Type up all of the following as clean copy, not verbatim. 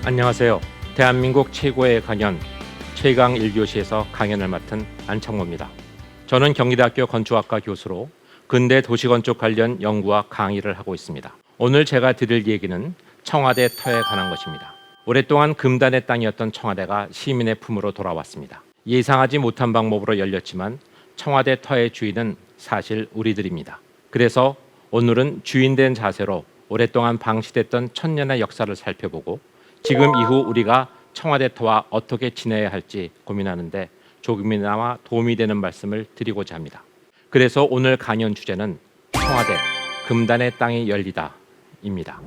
안녕하세요. 대한민국 최고의 강연 최강 1교시에서 강연을 맡은 안창모입니다. 저는 경기대학교 건축학과 교수로 근대 도시건축 관련 연구와 강의를 하고 있습니다. 오늘 제가 드릴 얘기는 청와대 터에 관한 것입니다. 오랫동안 금단의 땅이었던 청와대가 시민의 품으로 돌아왔습니다. 예상하지 못한 방법으로 열렸지만 청와대 터의 주인은 사실 우리들입니다. 그래서 오늘은 주인된 자세로 오랫동안 방치됐던 천년의 역사를 살펴보고 지금 이후 우리가 청와대 터와 어떻게 지내야 할지 고민하는데 조금이나마 도움이 되는 말씀을 드리고자 합니다. 그래서 오늘 강연 주제는 청와대, 금단의 땅이 열리다입니다.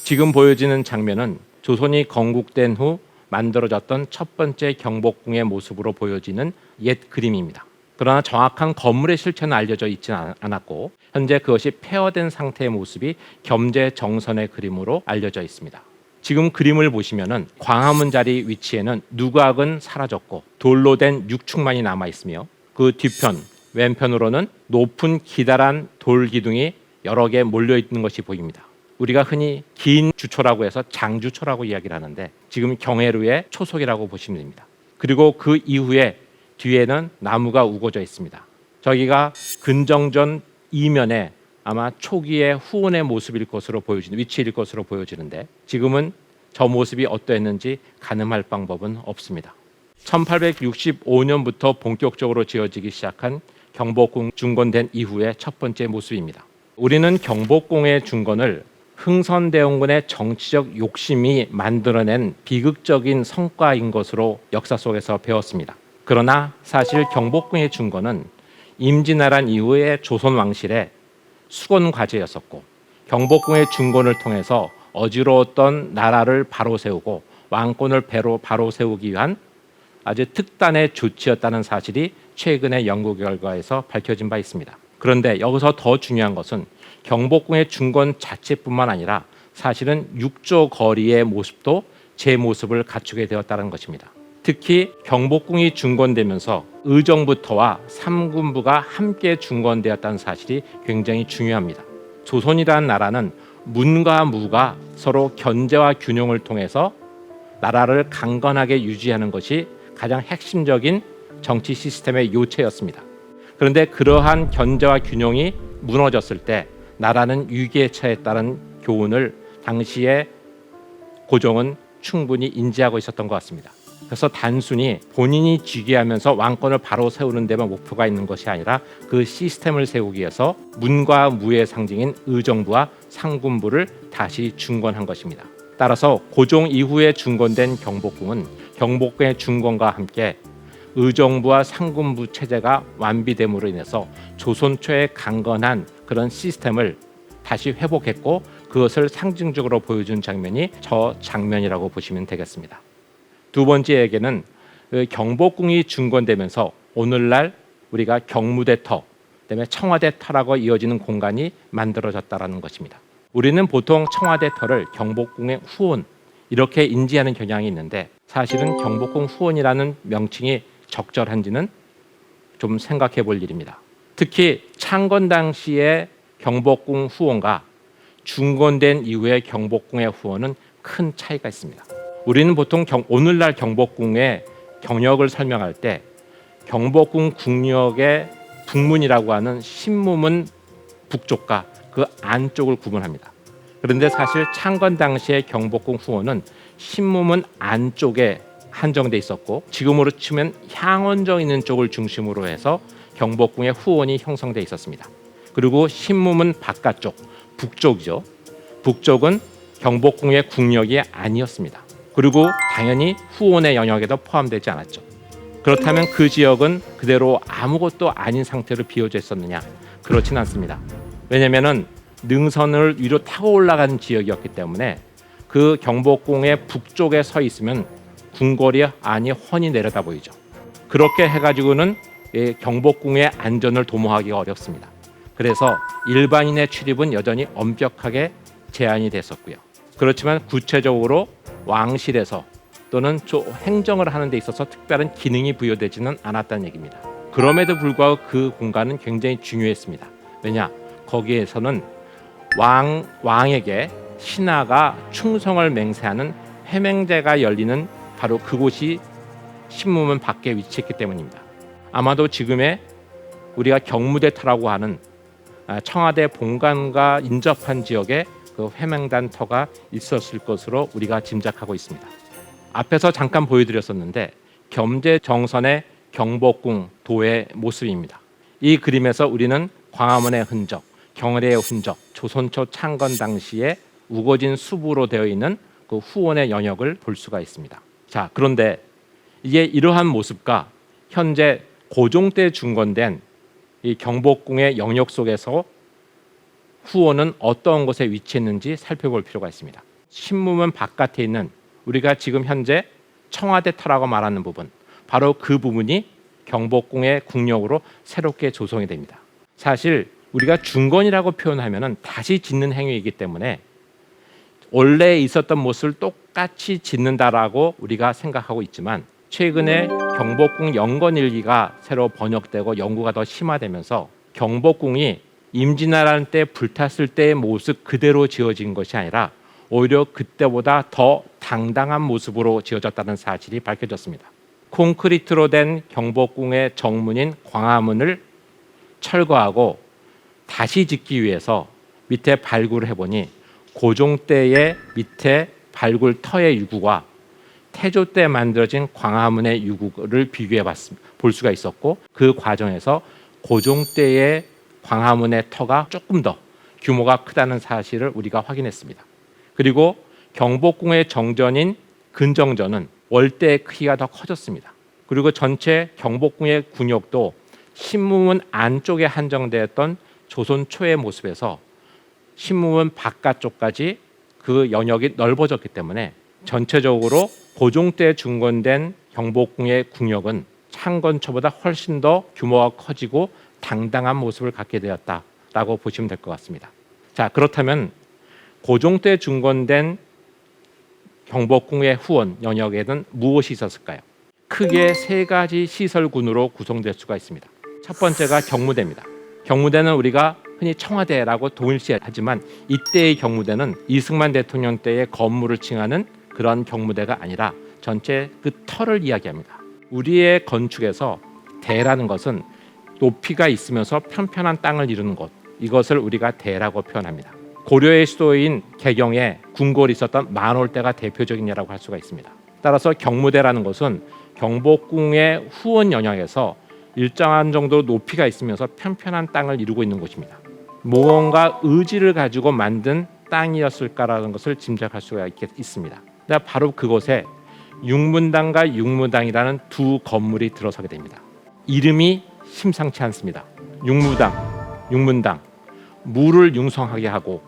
지금 보여지는 장면은 조선이 건국된 후 만들어졌던 첫 번째 경복궁의 모습으로 보여지는 옛 그림입니다. 그러나 정확한 건물의 실체는 알려져 있지는 않았고 현재 그것이 폐허된 상태의 모습이 겸재정선의 그림으로 알려져 있습니다. 지금 그림을 보시면은 광화문 자리 위치에는 누각은 사라졌고 돌로 된 육축만이 남아 있으며 그 뒤편 왼편으로는 높은 기다란 돌 기둥이 여러 개 몰려 있는 것이 보입니다. 우리가 흔히 긴 주초라고 해서 장주초라고 이야기를 하는데 지금 경회루의 초석이라고 보시면 됩니다. 그리고 그 이후에 뒤에는 나무가 우거져 있습니다. 저기가 근정전 이면에 아마 초기의 후원의 모습일 것으로 보여지는 위치일 것으로 보여지는데 지금은 저 모습이 어떠했는지 가늠할 방법은 없습니다. 1865년부터 본격적으로 지어지기 시작한 경복궁 중건된 이후의 첫 번째 모습입니다. 우리는 경복궁의 중건을 흥선대원군의 정치적 욕심이 만들어낸 비극적인 성과인 것으로 역사 속에서 배웠습니다. 그러나 사실 경복궁의 중건은 임진왜란 이후의 조선 왕실의 수건 과제였었고 경복궁의 중건을 통해서 어지러웠던 나라를 바로 세우고 왕권을 바로 세우기 위한 아주 특단의 조치였다는 사실이 최근의 연구 결과에서 밝혀진 바 있습니다. 그런데 여기서 더 중요한 것은 경복궁의 중건 자체뿐만 아니라 사실은 6조 거리의 모습도 제 모습을 갖추게 되었다는 것입니다. 특히 경복궁이 중건되면서 의정부터와 삼군부가 함께 중건되었다는 사실이 굉장히 중요합니다. 조선이라는 나라는 문과 무가 서로 견제와 균형을 통해서 나라를 강건하게 유지하는 것이 가장 핵심적인 정치 시스템의 요체였습니다. 그런데 그러한 견제와 균형이 무너졌을 때 나라는 위기에 처했다는 교훈을 당시의 고종은 충분히 인지하고 있었던 것 같습니다. 그래서 단순히 본인이 즉위하면서 왕권을 바로 세우는 데만 목표가 있는 것이 아니라 그 시스템을 세우기 위해서 문과 무의 상징인 의정부와 상군부를 다시 중건한 것입니다. 따라서 고종 이후에 중건된 경복궁은 경복궁의 중건과 함께 의정부와 상군부 체제가 완비됨으로 인해서 조선 초의 강건한 그런 시스템을 다시 회복했고 그것을 상징적으로 보여준 장면이 저 장면이라고 보시면 되겠습니다. 두 번째 얘기는 경복궁이 중건되면서 오늘날 우리가 경무대터, 그다음에 청와대터라고 이어지는 공간이 만들어졌다는 것입니다. 우리는 보통 청와대터를 경복궁의 후원 이렇게 인지하는 경향이 있는데 사실은 경복궁 후원이라는 명칭이 적절한지는 좀 생각해 볼 일입니다. 특히 창건 당시의 경복궁 후원과 중건된 이후의 경복궁의 후원은 큰 차이가 있습니다. 우리는 보통 오늘날 경복궁의 경력을 설명할 때 경복궁 궁역의 북문이라고 하는 신무문 북쪽과 그 안쪽을 구분합니다. 그런데 사실 창건 당시의 경복궁 후원은 신무문 안쪽에 한정돼 있었고 지금으로 치면 향원정 있는 쪽을 중심으로 해서 경복궁의 후원이 형성돼 있었습니다. 그리고 신무문 바깥쪽 북쪽이죠. 북쪽은 경복궁의 국력이 아니었습니다. 그리고 당연히 후원의 영역에도 포함되지 않았죠. 그렇다면 그 지역은 그대로 아무것도 아닌 상태로 비워져 있었느냐? 그렇진 않습니다. 왜냐하면 능선을 위로 타고 올라간 지역이었기 때문에 그 경복궁의 북쪽에 서 있으면 궁궐이 안이 훤히 내려다 보이죠. 그렇게 해가지고는 경복궁의 안전을 도모하기가 어렵습니다. 그래서 일반인의 출입은 여전히 엄격하게 제한이 됐었고요. 그렇지만 구체적으로 왕실에서 또는 행정을 하는 데 있어서 특별한 기능이 부여되지는 않았다는 얘기입니다. 그럼에도 불구하고 그 공간은 굉장히 중요했습니다. 왜냐? 거기에서는 왕에게 신하가 충성을 맹세하는 회맹제가 열리는 바로 그곳이 신무문 밖에 위치했기 때문입니다. 아마도 지금의 우리가 경무대터라고 하는 청와대 본관과 인접한 지역에 그 회맹단터가 있었을 것으로 우리가 짐작하고 있습니다. 앞에서 잠깐 보여드렸었는데 겸재정선의 경복궁 도의 모습입니다. 이 그림에서 우리는 광화문의 흔적, 경례의 흔적, 조선초 창건 당시에 우거진 숲으로 되어 있는 그 후원의 영역을 볼 수가 있습니다. 자, 그런데 이게 이러한 모습과 현재 고종 때 중건된 이 경복궁의 영역 속에서 후원은 어떤 곳에 위치했는지 살펴볼 필요가 있습니다. 신무문 바깥에 있는 우리가 지금 현재 청와대터라고 말하는 부분, 바로 그 부분이 경복궁의 궁역으로 새롭게 조성이 됩니다. 사실 우리가 중건이라고 표현하면은 다시 짓는 행위이기 때문에 원래 있었던 모습을 똑같이 짓는다라고 우리가 생각하고 있지만 최근에 경복궁 영건일기가 새로 번역되고 연구가 더 심화되면서 경복궁이 임진왜란 때 불탔을 때의 모습 그대로 지어진 것이 아니라 오히려 그때보다 더 당당한 모습으로 지어졌다는 사실이 밝혀졌습니다. 콘크리트로 된 경복궁의 정문인 광화문을 철거하고 다시 짓기 위해서 밑에 발굴을 해보니 고종 때의 밑에 발굴 터의 유구와 태조 때 만들어진 광화문의 유구를 비교해 볼 수가 있었고 그 과정에서 고종 때의 광화문의 터가 조금 더 규모가 크다는 사실을 우리가 확인했습니다. 그리고 경복궁의 정전인 근정전은 월대의 크기가 더 커졌습니다. 그리고 전체 경복궁의 군역도 신무문 안쪽에 한정되었던 조선 초의 모습에서 신무문 바깥쪽까지 그 영역이 넓어졌기 때문에 전체적으로 고종 때 중건된 경복궁의 궁역은 창건 초보다 훨씬 더 규모가 커지고 당당한 모습을 갖게 되었다라고 보시면 될 것 같습니다. 자, 그렇다면 고종 때 중건된 경복궁의 후원 영역에는 무엇이 있었을까요? 크게 세 가지 시설군으로 구성될 수가 있습니다. 첫 번째가 경무대입니다. 경무대는 우리가 흔히 청와대라고 동일시하지만 이때의 경무대는 이승만 대통령 때의 건물을 칭하는 그런 경무대가 아니라 전체 그 터를 이야기합니다. 우리의 건축에서 대라는 것은 높이가 있으면서 편편한 땅을 이루는 곳, 이것을 우리가 대라고 표현합니다. 고려의 수도인 개경에 궁궐이 있었던 만월대가 대표적인 예라고 할 수가 있습니다. 따라서 경무대라는 것은 경복궁의 후원 영역에서 일정한 정도 높이가 있으면서 편편한 땅을 이루고 있는 곳입니다. 무언가 의지를 가지고 만든 땅이었을까라는 것을 짐작할 수가 있습니다. 바로 그곳에 육문당과 육무당이라는 두 건물이 들어서게 됩니다. 이름이 심상치 않습니다. 육무당, 육문당, 무를 융성하게 하고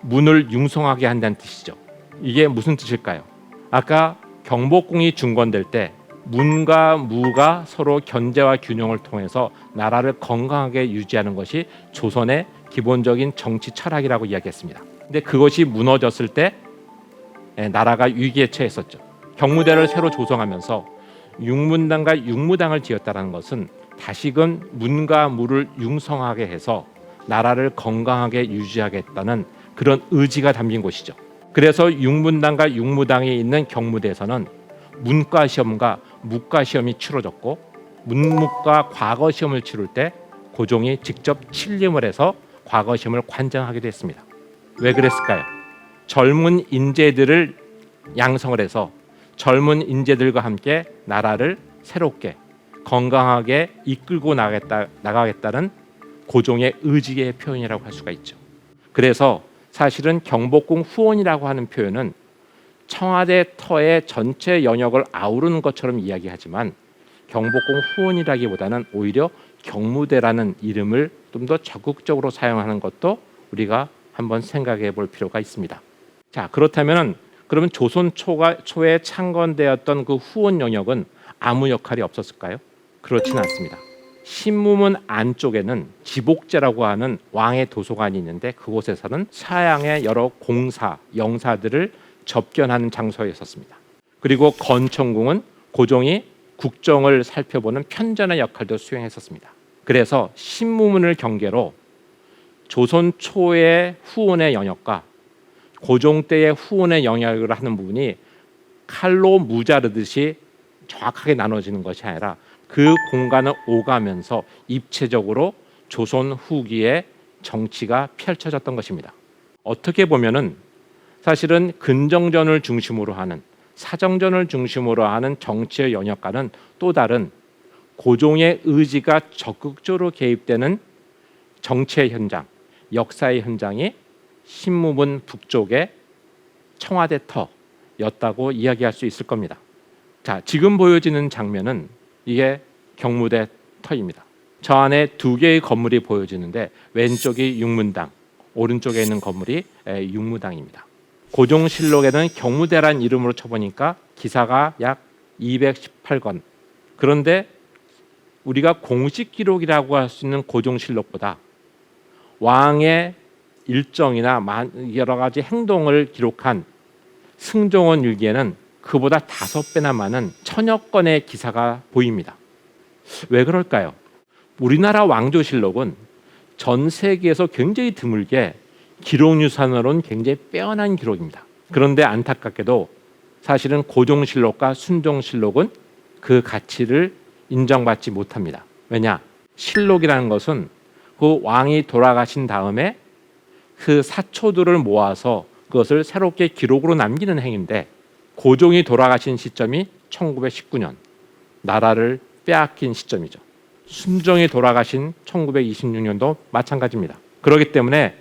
문을 융성하게 한다는 뜻이죠. 이게 무슨 뜻일까요? 아까 경복궁이 중건될 때 문과 무가 서로 견제와 균형을 통해서 나라를 건강하게 유지하는 것이 조선의 기본적인 정치 철학이라고 이야기했습니다. 근데 그것이 무너졌을 때 나라가 위기에 처했었죠. 경무대를 새로 조성하면서 육문당과 육무당을 지었다는 것은 다시금 문과 무를 융성하게 해서 나라를 건강하게 유지하겠다는 그런 의지가 담긴 곳이죠. 그래서 육문당과 육무당이 있는 경무대에서는 문과 시험과 무과 시험이 치러졌고 문무과 과거 시험을 치를 때 고종이 직접 칠림을 해서 과거 시험을 관장하기도 했습니다. 왜 그랬을까요? 젊은 인재들을 양성을 해서 젊은 인재들과 함께 나라를 새롭게 건강하게 이끌고 나가겠다는 고종의 의지의 표현이라고 할 수가 있죠. 그래서 사실은 경복궁 후원이라고 하는 표현은 청와대 터의 전체 영역을 아우르는 것처럼 이야기하지만 경복궁 후원이라기보다는 오히려 경무대라는 이름을 좀 더 적극적으로 사용하는 것도 우리가 한번 생각해 볼 필요가 있습니다. 자, 그렇다면 조선 초에 창건되었던 그 후원 영역은 아무 역할이 없었을까요? 그렇진 않습니다. 신무문 안쪽에는 지복제라고 하는 왕의 도서관이 있는데 그곳에서는 서양의 여러 공사, 영사들을 접견하는 장소였었습니다. 그리고 건천궁은 고종이 국정을 살펴보는 편전의 역할도 수행했었습니다. 그래서 신무문을 경계로 조선 초의 후원의 영역과 고종 때의 후원의 영역을 하는 부분이 칼로 무자르듯이 정확하게 나눠지는 것이 아니라 그 공간을 오가면서 입체적으로 조선 후기의 정치가 펼쳐졌던 것입니다. 어떻게 보면은 사실은 근정전을 중심으로 하는 사정전을 중심으로 하는 정치의 영역과는 또 다른 고종의 의지가 적극적으로 개입되는 정치의 현장, 역사의 현장이 신무문 북쪽의 청와대 터였다고 이야기할 수 있을 겁니다. 자, 지금 보여지는 장면은 이게 경무대 터입니다. 저 안에 두 개의 건물이 보여지는데 왼쪽이 육문당, 오른쪽에 있는 건물이 육무당입니다. 고종실록에는 경무대란 이름으로 쳐보니까 기사가 약 218건. 그런데 우리가 공식 기록이라고 할 수 있는 고종실록보다 왕의 일정이나 여러 가지 행동을 기록한 승종원 일기에는 그보다 5배나 많은 1000여 건의 기사가 보입니다. 왜 그럴까요? 우리나라 왕조실록은 전 세계에서 굉장히 드물게 기록유산으로는 굉장히 빼어난 기록입니다. 그런데 안타깝게도 사실은 고종실록과 순종실록은 그 가치를 인정받지 못합니다. 왜냐? 실록이라는 것은 그 왕이 돌아가신 다음에 그 사초들을 모아서 그것을 새롭게 기록으로 남기는 행위인데 고종이 돌아가신 시점이 1919년, 나라를 빼앗긴 시점이죠. 순종이 돌아가신 1926년도 마찬가지입니다. 그렇기 때문에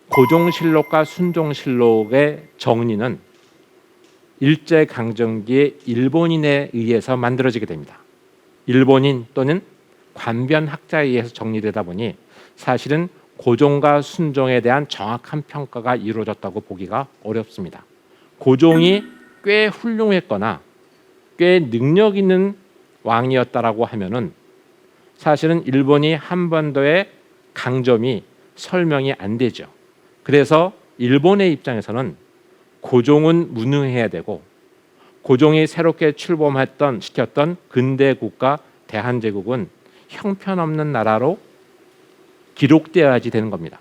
고종실록과 순종실록의 정리는 일제강점기의 일본인에 의해서 만들어지게 됩니다. 일본인 또는 관변학자에 의해서 정리되다 보니 사실은 고종과 순종에 대한 정확한 평가가 이루어졌다고 보기가 어렵습니다. 고종이 꽤 훌륭했거나 꽤 능력 있는 왕이었다라고 하면은 사실은 일본이 한반도의 강점이 설명이 안 되죠. 그래서 일본의 입장에서는 고종은 무능해야 되고 고종이 새롭게 시켰던 근대 국가 대한제국은 형편없는 나라로 기록되어야지 되는 겁니다.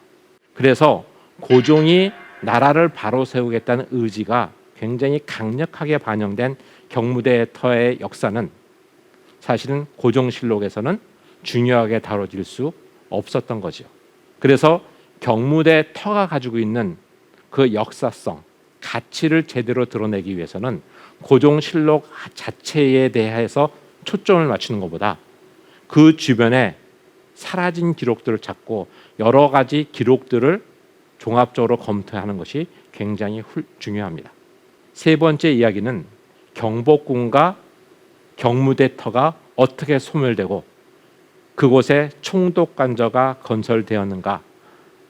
그래서 고종이 나라를 바로 세우겠다는 의지가 굉장히 강력하게 반영된 경무대 터의 역사는 사실은 고종실록에서는 중요하게 다뤄질 수 없었던 거죠. 그래서 경무대 터가 가지고 있는 그 역사성, 가치를 제대로 드러내기 위해서는 고종실록 자체에 대해서 초점을 맞추는 것보다 그 주변에 사라진 기록들을 찾고 여러 가지 기록들을 종합적으로 검토하는 것이 굉장히 중요합니다. 세 번째 이야기는 경복궁과 경무대 터가 어떻게 소멸되고 그곳에 총독관저가 건설되었는가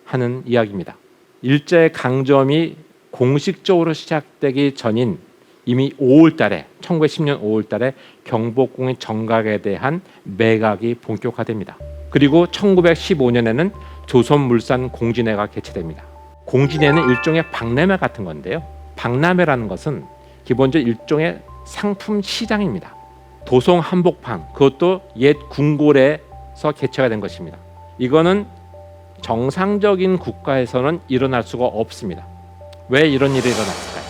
하는 이야기입니다. 일제강점이 공식적으로 시작되기 전인 이미 5월달에 1910년 5월달에 경복궁의 정각에 대한 매각이 본격화됩니다. 그리고 1915년에는 조선물산 공진회가 개최됩니다. 공진회는 일종의 박람회 같은 건데요. 박람회라는 것은 기본적으로 일종의 상품 시장입니다. 도성 한복판, 그것도 옛 궁궐에서 개최가 된 것입니다. 이거는 정상적인 국가에서는 일어날 수가 없습니다. 왜 이런 일이 일어났을까요?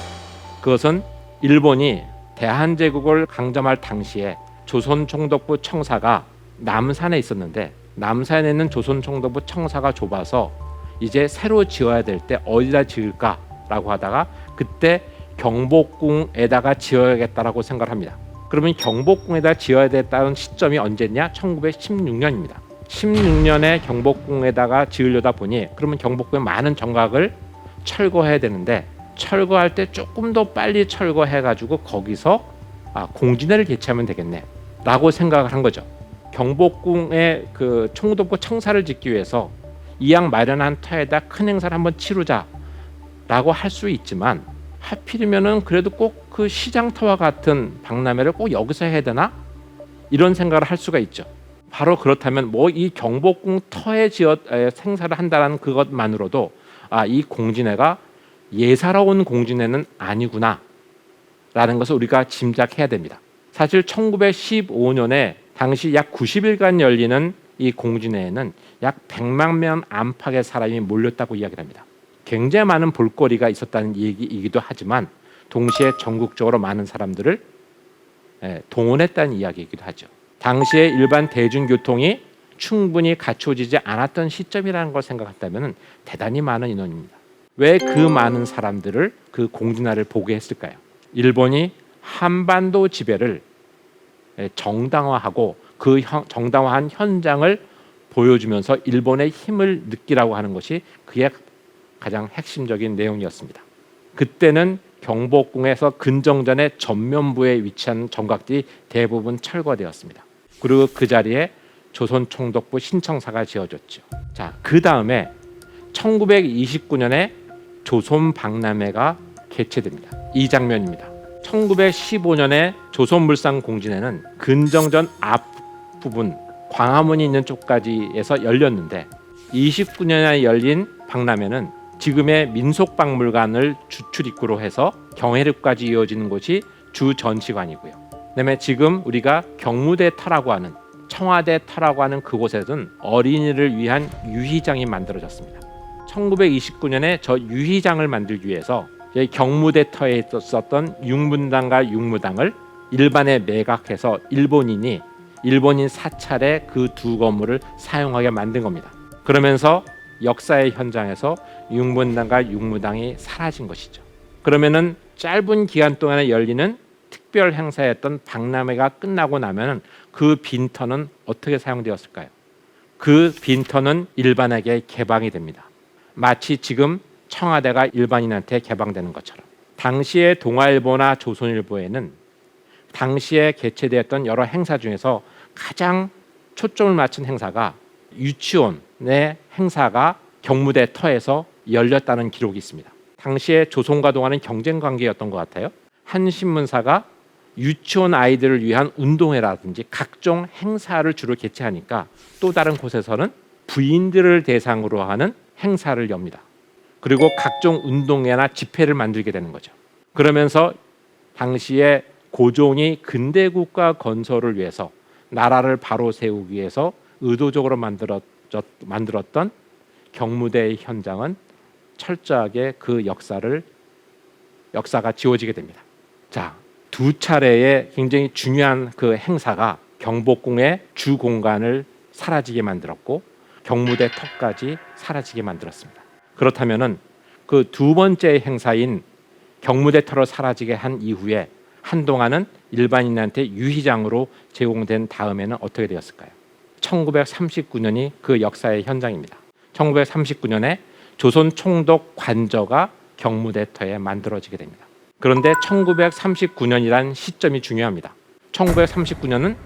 그것은 일본이 대한제국을 강점할 당시에 조선총독부 청사가 남산에 있었는데 남산에 있는 조선총독부 청사가 좁아서 이제 새로 지어야 될 때 어디다 지을까라고 하다가 그때 경복궁에다가 지어야겠다라고 생각을 합니다. 그러면 경복궁에다 지어야 됐다는 시점이 언제냐? 1916년입니다. 16년에 경복궁에다가 지으려다 보니 그러면 경복궁에 많은 정각을 철거해야 되는데 철거할 때 조금 더 빨리 철거해가지고 거기서 공진회를 개최하면 되겠네 라고 생각을 한 거죠. 경복궁의 그 총독부 청사를 짓기 위해서 이왕 마련한 터에다 큰 행사를 한번 치르자라고 할 수 있지만 하필이면은 그래도 꼭 그 시장터와 같은 박람회를 꼭 여기서 해야 되나? 이런 생각을 할 수가 있죠. 바로 그렇다면 뭐 이 경복궁 터에 생사를 한다는 그것만으로도 이 공진회가 예사로운 공진회는 아니구나라는 것을 우리가 짐작해야 됩니다. 사실 1915년에 당시 약 90일간 열리는 이 공진회에는 약 100만 명 안팎의 사람이 몰렸다고 이야기를 합니다. 굉장히 많은 볼거리가 있었다는 얘기이기도 하지만 동시에 전국적으로 많은 사람들을 동원했다는 이야기이기도 하죠. 당시에 일반 대중교통이 충분히 갖춰지지 않았던 시점이라는 걸 생각한다면 대단히 많은 인원입니다. 왜 그 많은 사람들을 그 공진화를 보게 했을까요? 일본이 한반도 지배를 정당화하고 그 정당화한 현장을 보여주면서 일본의 힘을 느끼라고 하는 것이 그의 가장 핵심적인 내용이었습니다. 그때는 경복궁에서 근정전의 전면부에 위치한 정각들이 대부분 철거되었습니다. 그리고 그 자리에 조선총독부 신청사가 지어졌죠. 자, 그 다음에 1929년에 조선박람회가 개최됩니다. 이 장면입니다. 1915년에 조선물산공진회는 근정전 앞부분 광화문이 있는 쪽까지에서 열렸는데 29년에 열린 박람회는 지금의 민속박물관을 주출입구로 해서 경회릉까지 이어지는 곳이 주 전시관이고요. 그다음에 지금 우리가 경무대 터라고 하는 청와대 터라고 하는 그곳에는 어린이를 위한 유희장이 만들어졌습니다. 1929년에 저 유희장을 만들기 위해서 경무대 터에 있었던 육문당과 육무당을 일반에 매각해서 일본인 사찰에 그 두 건물을 사용하게 만든 겁니다. 그러면서 역사의 현장에서 육문당과 육무당이 사라진 것이죠. 그러면은 짧은 기간 동안에 열리는 특별 행사였던 박람회가 끝나고 나면은 그 빈터는 어떻게 사용되었을까요? 그 빈터는 일반에게 개방이 됩니다. 마치 지금 청와대가 일반인한테 개방되는 것처럼. 당시의 동아일보나 조선일보에는 당시에 개최되었던 여러 행사 중에서 가장 초점을 맞춘 행사가 유치원의 행사가 경무대 터에서 열렸다는 기록이 있습니다. 당시에 조선과 동아는 경쟁 관계였던 것 같아요. 한 신문사가 유치원 아이들을 위한 운동회라든지 각종 행사를 주로 개최하니까 또 다른 곳에서는 부인들을 대상으로 하는 행사를 엽니다. 그리고 각종 운동회나 집회를 만들게 되는 거죠. 그러면서 당시에 고종이 근대국가 건설을 위해서 나라를 바로 세우기 위해서 의도적으로 만들었던 경무대의 현장은 철저하게 그 역사가 지워지게 됩니다. 자, 두 차례의 굉장히 중요한 그 행사가 경복궁의 주 공간을 사라지게 만들었고 경무대 턱까지 사라지게 만들었습니다. 그렇다면은 그 두 번째 행사인 경무대 터로 사라지게 한 이후에 한동안은 일반인한테 유희장으로 제공된 다음에는 어떻게 되었을까요? 1939년이 그 역사의 현장입니다. 1939년에 조선 총독 관저가 경무대 터에 만들어지게 됩니다. 그런데 1939년이란 시점이 중요합니다. 1939년은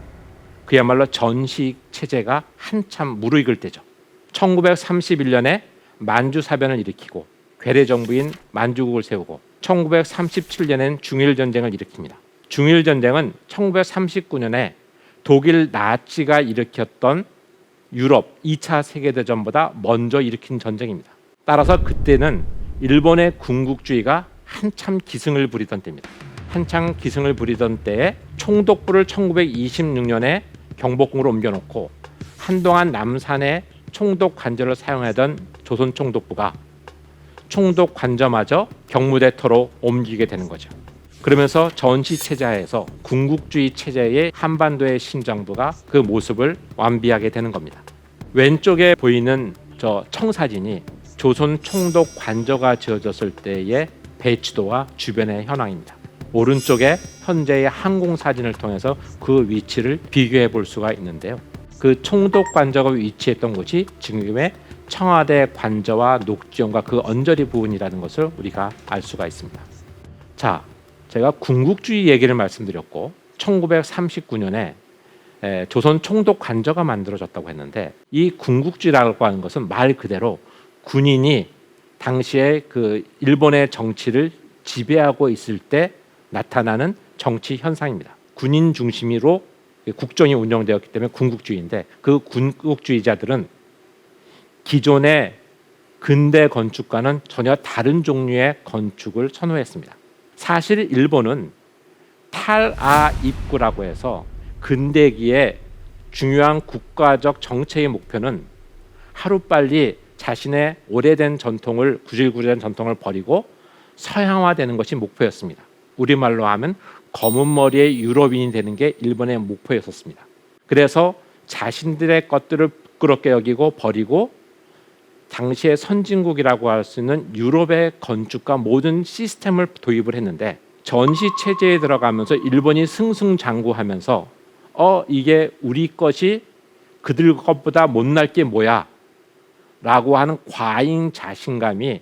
그야말로 전시익 체제가 한참 무르익을 때죠. 1931년에 만주사변을 일으키고 괴뢰정부인 만주국을 세우고 1937년엔 중일전쟁을 일으킵니다. 중일전쟁은 1939년에 독일 나치가 일으켰던 유럽 2차 세계대전보다 먼저 일으킨 전쟁입니다. 따라서 그때는 일본의 군국주의가 한참 기승을 부리던 때입니다. 한창 기승을 부리던 때에 총독부를 1926년에 경복궁으로 옮겨놓고 한동안 남산에 총독 관저를 사용하던 조선 총독부가 총독 관저마저 경무대 터로 옮기게 되는 거죠. 그러면서 전시 체제하에서 군국주의 체제의 한반도의 신정부가 그 모습을 완비하게 되는 겁니다. 왼쪽에 보이는 저 청사진이 조선 총독 관저가 지어졌을 때의 배치도와 주변의 현황입니다. 오른쪽에 현재의 항공 사진을 통해서 그 위치를 비교해 볼 수가 있는데요. 그 총독 관저가 위치했던 곳이 지금의 청와대 관저와 녹지원과 그 언저리 부분이라는 것을 우리가 알 수가 있습니다. 자, 제가 군국주의 얘기를 말씀드렸고 1939년에 조선 총독 관저가 만들어졌다고 했는데 이 군국주의라고 하는 것은 말 그대로 군인이 당시에 그 일본의 정치를 지배하고 있을 때 나타나는 정치 현상입니다. 군인 중심으로 국정이 운영되었기 때문에 군국주의인데 그 군국주의자들은 기존의 근대 건축과는 전혀 다른 종류의 건축을 선호했습니다. 사실 일본은 탈아입구라고 해서 근대기의 중요한 국가적 정책의 목표는 하루빨리 자신의 오래된 전통을 구질구질한 전통을 버리고 서양화되는 것이 목표였습니다. 우리말로 하면 검은 머리의 유럽인이 되는 게 일본의 목표였었습니다. 그래서 자신들의 것들을 부끄럽게 여기고 버리고 당시의 선진국이라고 할 수 있는 유럽의 건축과 모든 시스템을 도입을 했는데 전시 체제에 들어가면서 일본이 승승장구하면서 이게 우리 것이 그들 것보다 못날 게 뭐야 라고 하는 과잉 자신감이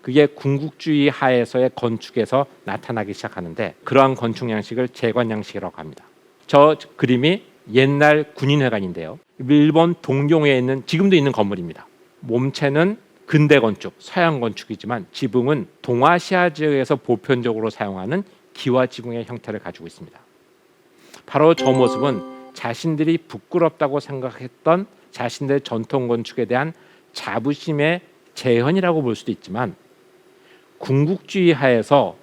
그게 군국주의 하에서의 건축에서 나타나기 시작하는데 그러한 건축 양식을 재건 양식이라고 합니다. 저 그림이 옛날 군인회관인데요. 일본 동경에 있는 지금도 있는 건물입니다. 몸체는 근대 건축, 서양 건축이지만 지붕은 동아시아 지역에서 보편적으로 사용하는 기와 지붕의 형태를 가지고 있습니다. 바로 저 모습은 자신들이 부끄럽다고 생각했던 자신들의 전통 건축에 대한 자부심의 재현이라고 볼 수도 있지만 군국주의 하에서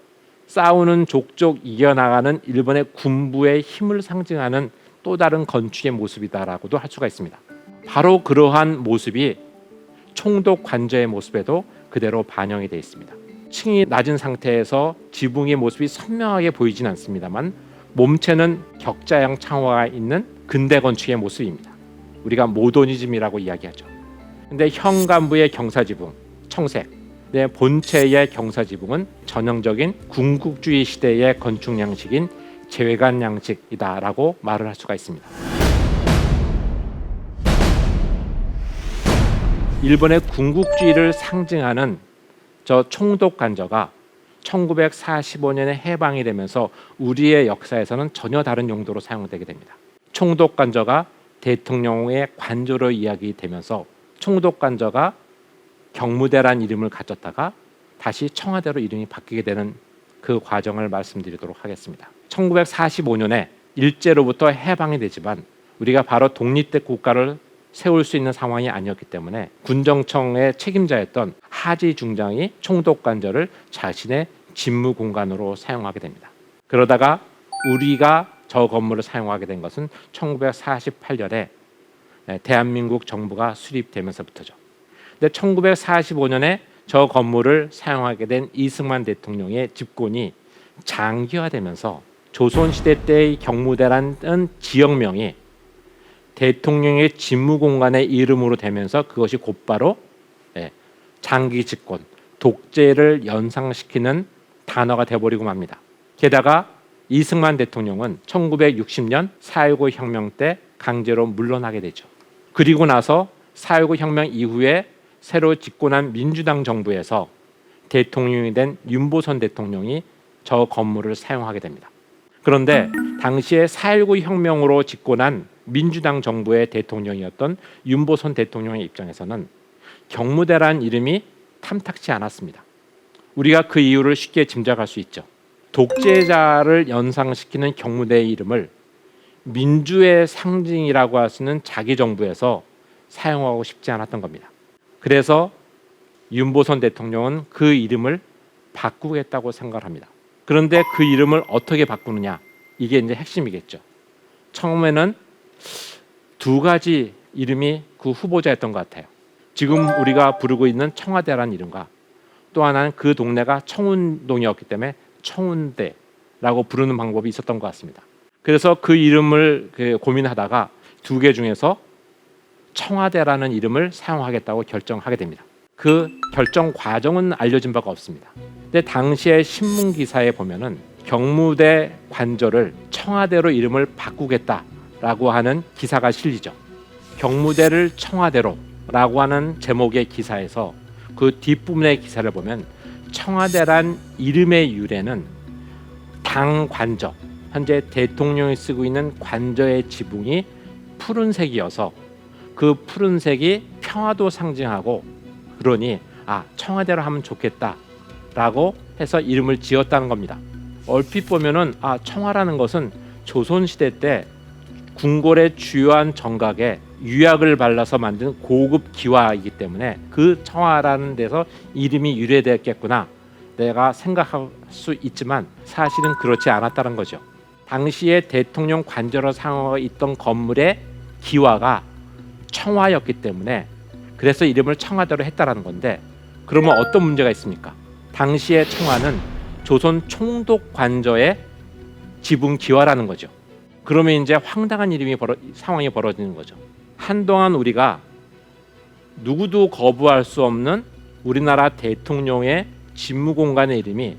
싸우는 족족 이겨나가는 일본의 군부의 힘을 상징하는 또 다른 건축의 모습이다라고도 할 수가 있습니다. 바로 그러한 모습이 총독 관저의 모습에도 그대로 반영이 되어 있습니다. 층이 낮은 상태에서 지붕의 모습이 선명하게 보이진 않습니다만 몸체는 격자형 창호가 있는 근대 건축의 모습입니다. 우리가 모더니즘이라고 이야기하죠. 근데 현관부의 경사지붕, 청색, 본체의 경사지붕은 전형적인 군국주의 시대의 건축 양식인 재회관 양식이다라고 말을 할 수가 있습니다. 일본의 군국주의를 상징하는 저 총독 관저가 1945년에 해방이 되면서 우리의 역사에서는 전혀 다른 용도로 사용되게 됩니다. 총독 관저가 대통령의 관저로 이야기되면서 총독 관저가 경무대란 이름을 가졌다가 다시 청와대로 이름이 바뀌게 되는 그 과정을 말씀드리도록 하겠습니다. 1945년에 일제로부터 해방이 되지만 우리가 바로 독립된 국가를 세울 수 있는 상황이 아니었기 때문에 군정청의 책임자였던 하지 중장이 총독 관저를 자신의 직무 공간으로 사용하게 됩니다. 그러다가 우리가 저 건물을 사용하게 된 것은 1948년에 대한민국 정부가 수립되면서부터죠. 근데 1945년에 저 건물을 사용하게 된 이승만 대통령의 집권이 장기화되면서 조선시대 때의 경무대라는 지역명이 대통령의 직무공간의 이름으로 되면서 그것이 곧바로 장기 집권, 독재를 연상시키는 단어가 되어버리고 맙니다. 게다가 이승만 대통령은 1960년 4.19 혁명 때 강제로 물러나게 되죠. 그리고 나서 4.19 혁명 이후에 새로 집권한 민주당 정부에서 대통령이 된 윤보선 대통령이 저 건물을 사용하게 됩니다. 그런데 당시에 4.19 혁명으로 집권한 민주당 정부의 대통령이었던 윤보선 대통령의 입장에서는 경무대란 이름이 탐탁치 않았습니다. 우리가 그 이유를 쉽게 짐작할 수 있죠. 독재자를 연상시키는 경무대의 이름을 민주의 상징이라고 할 수 있는 자기 정부에서 사용하고 싶지 않았던 겁니다. 그래서 윤보선 대통령은 그 이름을 바꾸겠다고 생각합니다. 그런데 그 이름을 어떻게 바꾸느냐, 이게 이제 핵심이겠죠. 처음에는 두 가지 이름이 그 후보자였던 것 같아요. 지금 우리가 부르고 있는 청와대라는 이름과 또 하나는 그 동네가 청운동이었기 때문에 청운대라고 부르는 방법이 있었던 것 같습니다. 그래서 그 이름을 고민하다가 두 개 중에서 청와대라는 이름을 사용하겠다고 결정하게 됩니다. 그 결정 과정은 알려진 바가 없습니다. 근데 당시의 신문 기사에 보면은 경무대 관저를 청와대로 이름을 바꾸겠다라고 하는 기사가 실리죠. 경무대를 청와대로라고 하는 제목의 기사에서 그 뒷부분의 기사를 보면 청와대란 이름의 유래는 당 관저, 현재 대통령이 쓰고 있는 관저의 지붕이 푸른색이어서 그 푸른색이 평화도 상징하고 그러니 청와대로 하면 좋겠다라고 해서 이름을 지었다는 겁니다. 얼핏 보면은 청화라는 것은 조선시대 때 궁궐의 주요한 정각에 유약을 발라서 만든 고급 기와이기 때문에 그 청화라는 데서 이름이 유래됐겠구나 내가 생각할 수 있지만 사실은 그렇지 않았다는 거죠. 당시에 대통령 관저로 사용하고 있던 건물의 기와가 청화였기 때문에 그래서 이름을 청화대로 했다라는 건데, 그러면 어떤 문제가 있습니까? 당시의 청화는 조선 총독 관저의 지붕 기와라는 거죠. 그러면 이제 황당한 상황이 벌어지는 거죠. 한동안 우리가 누구도 거부할 수 없는 우리나라 대통령의 집무 공간의 이름이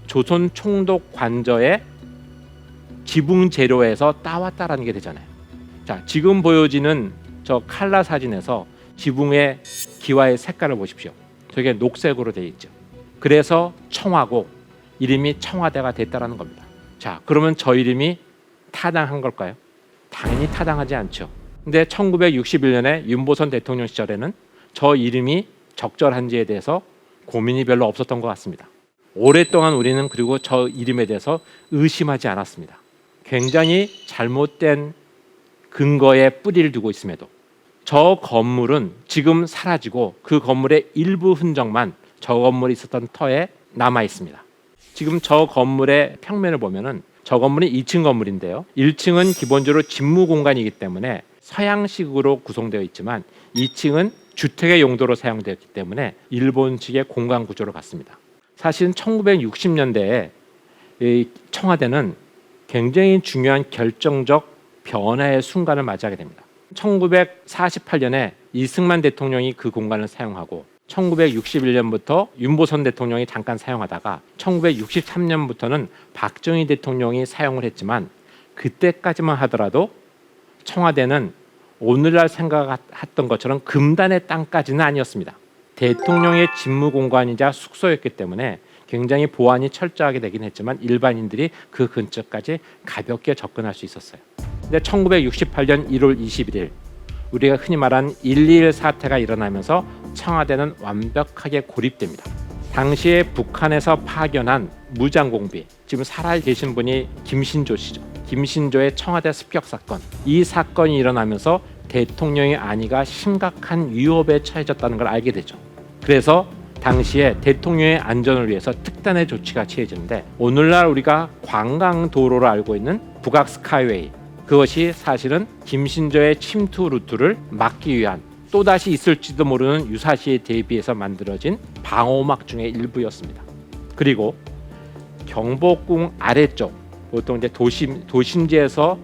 조선 총독 관저의 지붕 재료에서 따왔다라는 게 되잖아요. 자, 지금 보여지는 저 칼라 사진에서 지붕의 기와의 색깔을 보십시오. 저게 녹색으로 되어 있죠. 그래서 청화고 이름이 청화대가 됐다라는 겁니다. 자, 그러면 저 이름이 타당한 걸까요? 당연히 타당하지 않죠. 근데 1961년에 윤보선 대통령 시절에는 저 이름이 적절한지에 대해서 고민이 별로 없었던 것 같습니다. 오랫동안 우리는 그리고 저 이름에 대해서 의심하지 않았습니다. 굉장히 잘못된 근거에 뿌리를 두고 있음에도 저 건물은 지금 사라지고 그 건물의 일부 흔적만 저 건물이 있었던 터에 남아 있습니다. 지금 저 건물의 평면을 보면은 저 건물이 2층 건물인데요. 1층은 기본적으로 집무 공간이기 때문에 서양식으로 구성되어 있지만 2층은 주택의 용도로 사용되었기 때문에 일본식의 공간 구조로 갔습니다. 사실은 1960년대에 이 청와대는 굉장히 중요한 결정적 변화의 순간을 맞이하게 됩니다. 1948년에 이승만 대통령이 그 공간을 사용하고 1961년부터 윤보선 대통령이 잠깐 사용하다가 1963년부터는 박정희 대통령이 사용을 했지만 그때까지만 하더라도 청와대는 오늘날 생각했던 것처럼 금단의 땅까지는 아니었습니다. 대통령의 집무 공간이자 숙소였기 때문에 굉장히 보안이 철저하게 되긴 했지만 일반인들이 그 근처까지 가볍게 접근할 수 있었어요. 근데 1968년 1월 21일 우리가 흔히 말하는 1.21 사태가 일어나면서 청와대는 완벽하게 고립됩니다. 당시에 북한에서 파견한 무장공비, 지금 살아계신 분이 김신조 씨죠. 김신조의 청와대 습격 사건. 이 사건이 일어나면서 대통령의 안위가 심각한 위협에 처해졌다는 걸 알게 되죠. 그래서 당시에 대통령의 안전을 위해서 특단의 조치가 취해지는데, 오늘날 우리가 관광도로로 알고 있는 북악 스카이웨이, 그것이 사실은 김신조의 침투 루트를 막기 위한 또다시 있을지도 모르는 유사시에 대비해서 만들어진 방어막 중의 일부였습니다. 그리고 경복궁 아래쪽, 보통 이제 도심지에서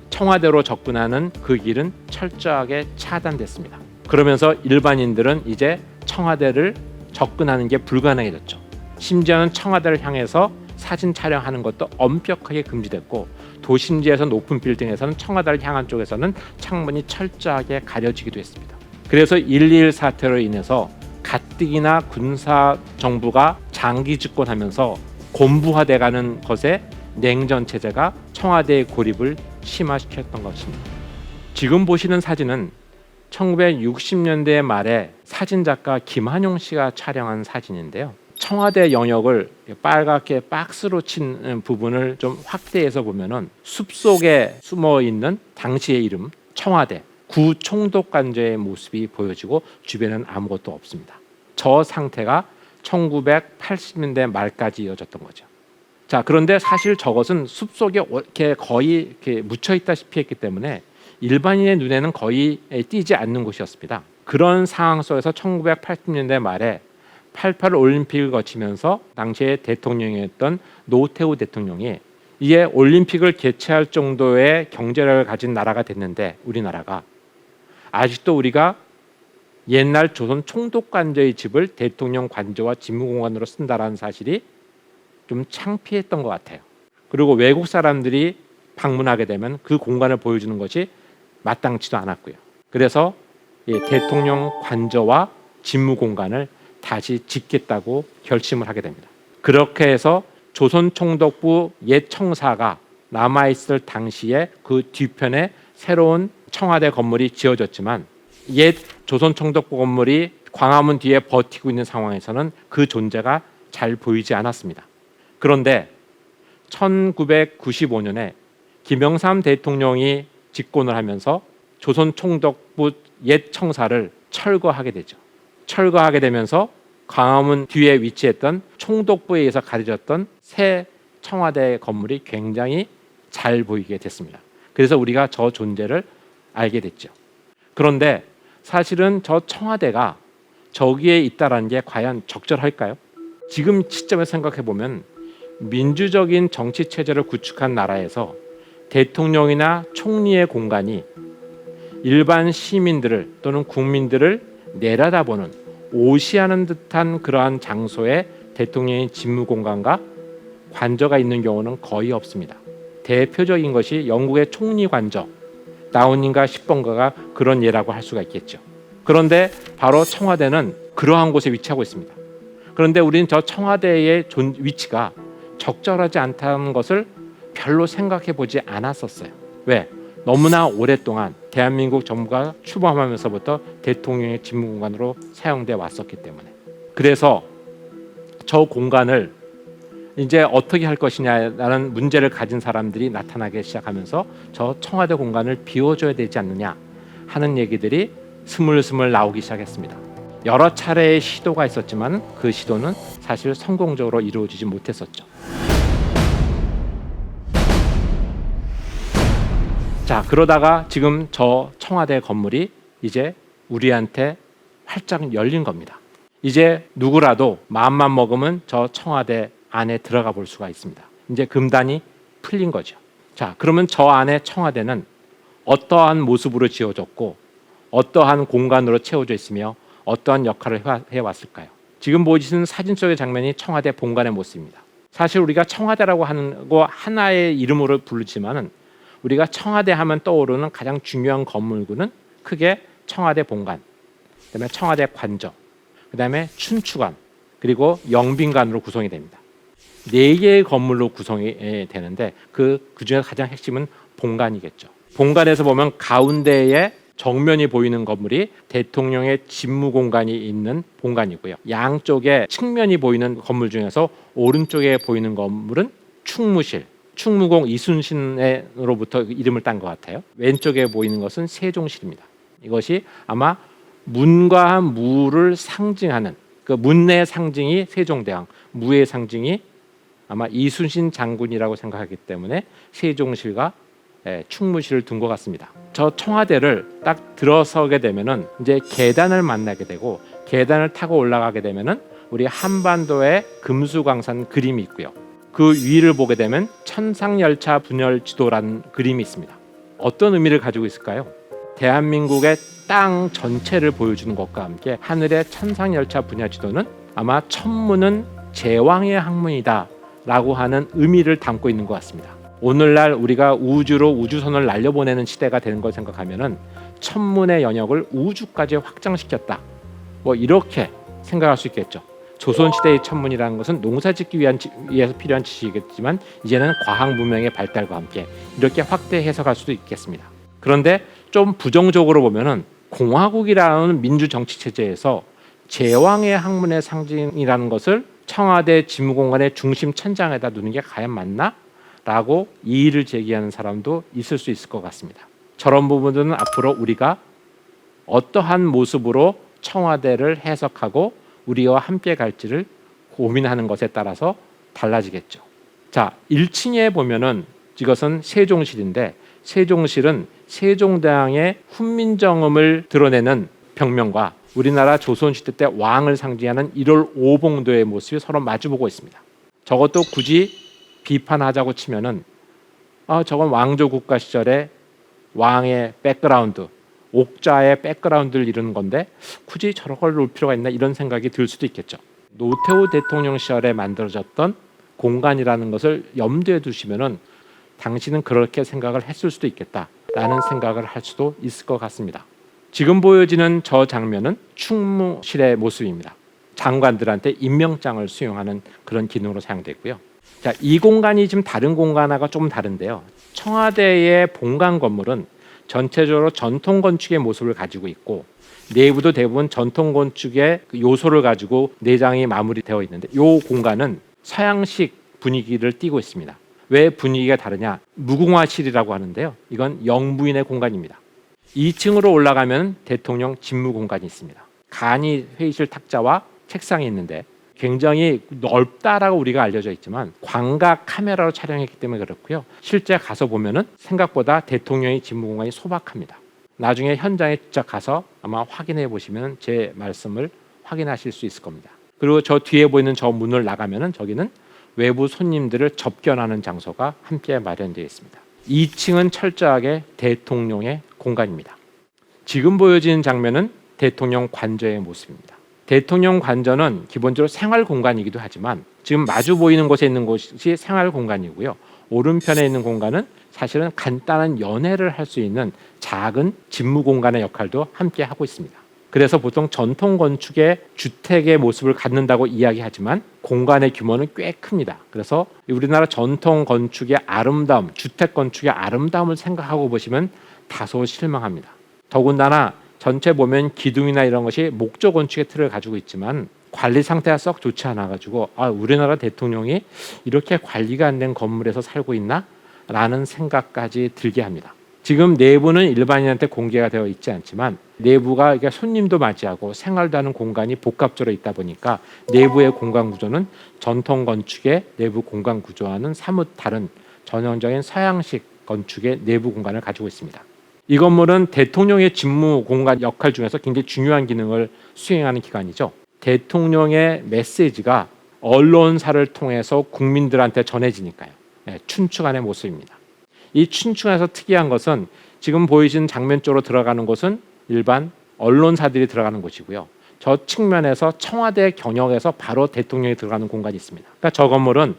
청와대로 접근하는 그 길은 철저하게 차단됐습니다. 그러면서 일반인들은 이제 청와대를 접근하는 게 불가능해졌죠. 심지어는 청와대를 향해서 사진 촬영하는 것도 엄격하게 금지됐고, 도심지에서 높은 빌딩에서는 청와대를 향한 쪽에서는 창문이 철저하게 가려지기도 했습니다. 그래서 1.21 사태로 인해서 가뜩이나 군사 정부가 장기 집권하면서 곤부화돼가는 것에 냉전 체제가 청와대의 고립을 심화시켰던 것입니다. 지금 보시는 사진은 1960년대 말에 사진작가 김한용 씨가 촬영한 사진인데요. 청와대 영역을 빨갛게 박스로 친 부분을 좀 확대해서 보면은 숲속에 숨어 있는 당시의 이름 청와대 구총독관저의 모습이 보여지고 주변에는 아무것도 없습니다. 저 상태가 1980년대 말까지 이어졌던 거죠. 자, 그런데 사실 저것은 숲속에 이렇게 거의 이렇게 묻혀 있다시피 했기 때문에 일반인의 눈에는 거의 띄지 않는 곳이었습니다. 그런 상황 속에서 1980년대 말에 88 올림픽을 거치면서 당시의 대통령이었던 노태우 대통령이 이에 올림픽을 개최할 정도의 경제력을 가진 나라가 됐는데, 우리나라가 아직도 우리가 옛날 조선 총독관저의 집을 대통령 관저와 집무공간으로 쓴다라는 사실이 좀 창피했던 것 같아요. 그리고 외국 사람들이 방문하게 되면 그 공간을 보여주는 것이 마땅치도 않았고요. 그래서 대통령 관저와 집무공간을 다시 짓겠다고 결심을 하게 됩니다. 그렇게 해서 조선 총독부 옛 청사가 남아있을 당시에 그 뒤편에 새로운 청와대 건물이 지어졌지만, 옛 조선 총독부 건물이 광화문 뒤에 버티고 있는 상황에서는 그 존재가 잘 보이지 않았습니다. 그런데 1995년에 김영삼 대통령이 집권을 하면서 조선 총독부 옛 청사를 철거하게 되죠. 철거하게 되면서 광화문 뒤에 위치했던 총독부에 의해서 가려졌던 새 청와대 건물이 굉장히 잘 보이게 됐습니다. 그래서 우리가 저 존재를 알게 됐죠. 그런데 사실은 저 청와대가 저기에 있다라는 게 과연 적절할까요? 지금 시점에서 생각해 보면 민주적인 정치 체제를 구축한 나라에서 대통령이나 총리의 공간이 일반 시민들을 또는 국민들을 내려다보는 오시하는 듯한 그러한 장소에 대통령의 집무 공간과 관저가 있는 경우는 거의 없습니다. 대표적인 것이 영국의 총리 관저, 다우닝가 10번가가 그런 예라고 할 수가 있겠죠. 그런데 바로 청와대는 그러한 곳에 위치하고 있습니다. 그런데 우리는 저 청와대의 위치가 적절하지 않다는 것을 별로 생각해 보지 않았었어요. 왜? 너무나 오랫동안 대한민국 정부가 출범하면서부터 대통령의 집무공간으로 사용돼 왔었기 때문에. 그래서 저 공간을 이제 어떻게 할 것이냐라는 문제를 가진 사람들이 나타나기 시작하면서 저 청와대 공간을 비워줘야 되지 않느냐 하는 얘기들이 스물스물 나오기 시작했습니다. 여러 차례의 시도가 있었지만 그 시도는 사실 성공적으로 이루어지지 못했었죠. 자, 그러다가 지금 저 청와대 건물이 이제 우리한테 활짝 열린 겁니다. 이제 누구라도 마음만 먹으면 저 청와대 안에 들어가 볼 수가 있습니다. 이제 금단이 풀린 거죠. 자, 그러면 저 안에 청와대는 어떠한 모습으로 지어졌고 어떠한 공간으로 채워져 있으며 어떠한 역할을 해왔을까요? 지금 보시는 사진 속의 장면이 청와대 본관의 모습입니다. 사실 우리가 청와대라고 하는 거 하나의 이름으로 부르지만은 우리가 청와대 하면 떠오르는 가장 중요한 건물군은 크게 청와대 본관, 그다음에 청와대 관저, 그다음에 춘추관, 그리고 영빈관으로 구성이 됩니다. 4개의 건물로 구성이 되는데 그 중에서 가장 핵심은 본관이겠죠. 본관에서 보면 가운데에 정면이 보이는 건물이 대통령의 집무 공간이 있는 본관이고요. 양쪽에 측면이 보이는 건물 중에서 오른쪽에 보이는 건물은 충무실, 충무공 이순신으로부터 이름을 딴 것 같아요. 왼쪽에 보이는 것은 세종실입니다. 이것이 아마 문과 무를 상징하는 그 문의 상징이 세종대왕, 무의 상징이 아마 이순신 장군이라고 생각하기 때문에 세종실과 충무실을 둔 것 같습니다. 저 청와대를 딱 들어서게 되면은 이제 계단을 만나게 되고 계단을 타고 올라가게 되면은 우리 한반도의 금수강산 그림이 있고요. 그 위를 보게 되면 천상열차 분열 지도라는 그림이 있습니다. 어떤 의미를 가지고 있을까요? 대한민국의 땅 전체를 보여주는 것과 함께 하늘의 천상열차 분열 지도는 아마 천문은 제왕의 학문이다 라고 하는 의미를 담고 있는 것 같습니다. 오늘날 우리가 우주로 우주선을 날려보내는 시대가 되는 걸 생각하면은 천문의 영역을 우주까지 확장시켰다. 뭐 이렇게 생각할 수 있겠죠. 조선시대의 천문이라는 것은 농사짓기 위해서 필요한 지식이겠지만 이제는 과학 문명의 발달과 함께 이렇게 확대 해석할 수도 있겠습니다. 그런데 좀 부정적으로 보면은 공화국이라는 민주 정치 체제에서 제왕의 학문의 상징이라는 것을 청와대 집무공간의 중심 천장에다 두는 게 과연 맞나? 라고 이의를 제기하는 사람도 있을 수 있을 것 같습니다. 저런 부분들은 앞으로 우리가 어떠한 모습으로 청와대를 해석하고 우리와 함께 갈지를 고민하는 것에 따라서 달라지겠죠. 자, 1층에 보면은 이것은 세종실인데 세종실은 세종대왕의 훈민정음을 드러내는 벽면과 우리나라 조선시대 때 왕을 상징하는 1월 5봉도의 모습이 서로 마주보고 있습니다. 저것도 굳이 비판하자고 치면은 저건 왕조 국가 시절의 왕의 백그라운드, 옥자의 백그라운드를 이루는 건데 굳이 저런 걸 놓을 필요가 있나 이런 생각이 들 수도 있겠죠. 노태우 대통령 시절에 만들어졌던 공간이라는 것을 염두에 두시면은 당신은 그렇게 생각을 했을 수도 있겠다라는 생각을 할 수도 있을 것 같습니다. 지금 보여지는 저 장면은 충무실의 모습입니다. 장관들한테 임명장을 수용하는 그런 기능으로 사용됐고요. 자, 이 공간이 지금 다른 공간하고 좀 다른데요. 청와대의 본관 건물은 전체적으로 전통 건축의 모습을 가지고 있고 내부도 대부분 전통 건축의 요소를 가지고 내장이 마무리되어 있는데 이 공간은 서양식 분위기를 띠고 있습니다. 왜 분위기가 다르냐? 무궁화실이라고 하는데요. 이건 영부인의 공간입니다. 2층으로 올라가면 대통령 집무 공간이 있습니다. 간이 회의실 탁자와 책상이 있는데 굉장히 넓다라고 우리가 알려져 있지만 광각 카메라로 촬영했기 때문에 그렇고요. 실제 가서 보면은 생각보다 대통령의 집무 공간이 소박합니다. 나중에 현장에 직접 가서 아마 확인해 보시면 제 말씀을 확인하실 수 있을 겁니다. 그리고 저 뒤에 보이는 저 문을 나가면은 저기는 외부 손님들을 접견하는 장소가 함께 마련되어 있습니다. 2층은 철저하게 대통령의 공간입니다. 지금 보여지는 장면은 대통령 관저의 모습입니다. 대통령 관저는 기본적으로 생활 공간이기도 하지만 지금 마주 보이는 곳에 있는 곳이 생활 공간이고요. 오른편에 있는 공간은 사실은 간단한 연회를 할 수 있는 작은 집무 공간의 역할도 함께 하고 있습니다. 그래서 보통 전통 건축의 주택의 모습을 갖는다고 이야기하지만 공간의 규모는 꽤 큽니다. 그래서 우리나라 전통 건축의 아름다움, 주택 건축의 아름다움을 생각하고 보시면 다소 실망합니다. 더군다나 전체 보면 기둥이나 이런 것이 목조 건축의 틀을 가지고 있지만 관리 상태가 썩 좋지 않아 가지고 우리나라 대통령이 이렇게 관리가 안 된 건물에서 살고 있나? 라는 생각까지 들게 합니다. 지금 내부는 일반인한테 공개가 되어 있지 않지만 내부가 손님도 맞이하고 생활도 하는 공간이 복합적으로 있다 보니까 내부의 공간 구조는 전통 건축의 내부 공간 구조와는 사뭇 다른 전형적인 서양식 건축의 내부 공간을 가지고 있습니다. 이 건물은 대통령의 집무 공간 역할 중에서 굉장히 중요한 기능을 수행하는 기관이죠. 대통령의 메시지가 언론사를 통해서 국민들한테 전해지니까요. 춘추관의 모습입니다. 이 춘추관에서 특이한 것은 지금 보이신 장면 쪽으로 들어가는 곳은 일반 언론사들이 들어가는 곳이고요. 저 측면에서 청와대 경역에서 바로 대통령이 들어가는 공간이 있습니다. 그러니까 저 건물은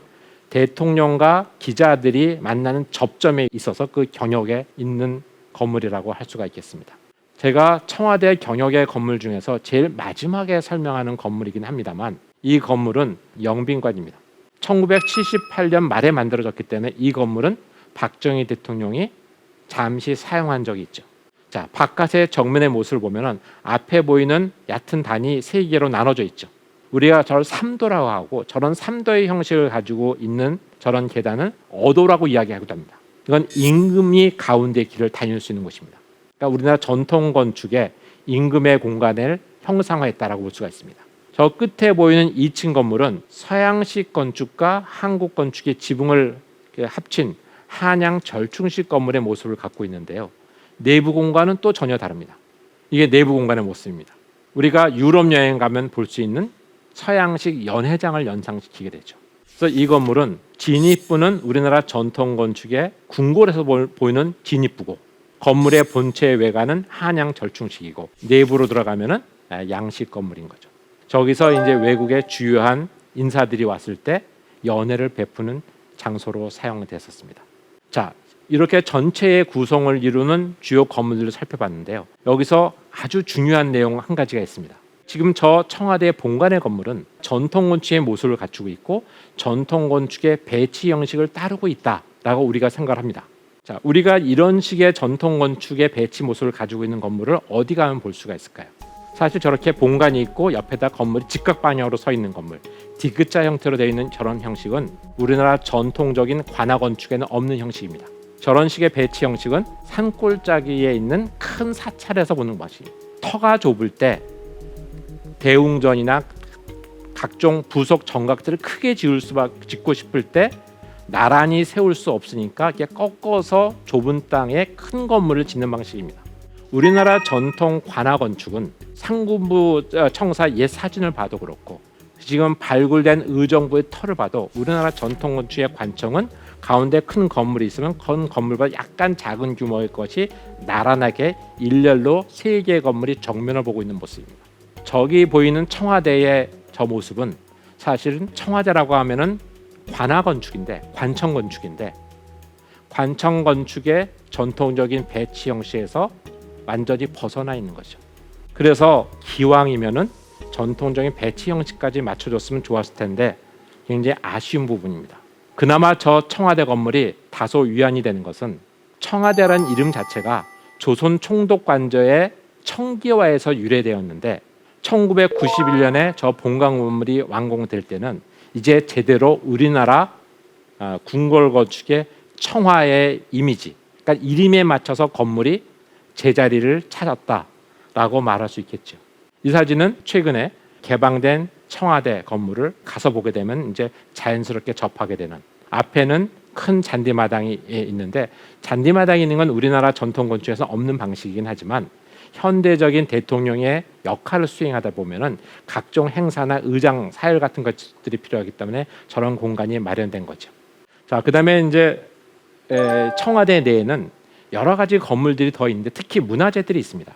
대통령과 기자들이 만나는 접점에 있어서 그 경역에 있는 건물이라고 할 수가 있겠습니다. 제가 청와대 경역의 건물 중에서 제일 마지막에 설명하는 건물이긴 합니다만 이 건물은 영빈관입니다. 1978년 말에 만들어졌기 때문에 이 건물은 박정희 대통령이 잠시 사용한 적이 있죠. 자, 바깥의 정면의 모습을 보면은 앞에 보이는 얕은 단이 세 개로 나눠져 있죠. 우리가 저를 삼도라고 하고 저런 삼도의 형식을 가지고 있는 저런 계단은 어도라고 이야기하기도 합니다. 이건 임금이 가운데 길을 다닐 수 있는 곳입니다. 그러니까 우리나라 전통 건축의 임금의 공간을 형상화했다라고 볼 수가 있습니다. 저 끝에 보이는 2층 건물은 서양식 건축과 한국 건축의 지붕을 합친 한양 절충식 건물의 모습을 갖고 있는데요. 내부 공간은 또 전혀 다릅니다. 이게 내부 공간의 모습입니다. 우리가 유럽 여행 가면 볼 수 있는 서양식 연회장을 연상시키게 되죠. 그래서 이 건물은 진입부는 우리나라 전통 건축의 궁궐에서 보이는 진입부고 건물의 본체 외관은 한양 절충식이고 내부로 들어가면은 양식 건물인 거죠. 저기서 이제 외국의 주요한 인사들이 왔을 때 연회를 베푸는 장소로 사용됐었습니다. 자, 이렇게 전체의 구성을 이루는 주요 건물들을 살펴봤는데요. 여기서 아주 중요한 내용 한 가지가 있습니다. 지금 저 청와대 본관의 건물은 전통 건축의 모습을 갖추고 있고 전통 건축의 배치 형식을 따르고 있다라고 우리가 생각을 합니다. 자, 우리가 이런 식의 전통 건축의 배치 모습을 가지고 있는 건물을 어디 가면 볼 수가 있을까요? 사실 저렇게 본관이 있고 옆에다 건물이 직각 방향으로 서 있는 건물, 디귿자 형태로 되어 있는 저런 형식은 우리나라 전통적인 관아 건축에는 없는 형식입니다. 저런 식의 배치 형식은 산골짜기에 있는 큰 사찰에서 보는 것이 터가 좁을 때 대웅전이나 각종 부속 정각들을 크게 짓고 싶을 때 나란히 세울 수 없으니까 이렇게 꺾어서 좁은 땅에 큰 건물을 짓는 방식입니다. 우리나라 전통 관아 건축은 상군부 청사 옛 사진을 봐도 그렇고 지금 발굴된 의정부의 터를 봐도 우리나라 전통 건축의 관청은 가운데 큰 건물이 있으면 그 건물보다 약간 작은 규모의 것이 나란하게 일렬로 세 개의 건물이 정면을 보고 있는 모습입니다. 저기 보이는 청와대의 저 모습은 사실은 청와대라고 하면은 관아 건축인데 관청 건축인데 관청 건축의 전통적인 배치 형식에서 완전히 벗어나 있는 거죠. 그래서 기왕이면은 전통적인 배치 형식까지 맞춰줬으면 좋았을 텐데 굉장히 아쉬운 부분입니다. 그나마 저 청와대 건물이 다소 위안이 되는 것은 청와대라는 이름 자체가 조선 총독 관저의 청기화에서 유래되었는데 1991년에 저 본관 건물이 완공될 때는 이제 제대로 우리나라 궁궐 건축의 청화의 이미지, 그러니까 이름에 맞춰서 건물이 제자리를 찾았다라고 말할 수 있겠죠. 이 사진은 최근에 개방된 청와대 건물을 가서 보게 되면 이제 자연스럽게 접하게 되는, 앞에는 큰 잔디마당이 있는데, 잔디마당이 있는 건 우리나라 전통 건축에서 없는 방식이긴 하지만 현대적인 대통령의 역할을 수행하다 보면은 각종 행사나 의장, 사열 같은 것들이 필요하기 때문에 저런 공간이 마련된 거죠. 자, 그다음에 이제 청와대 내에는 여러 가지 건물들이 더 있는데 특히 문화재들이 있습니다.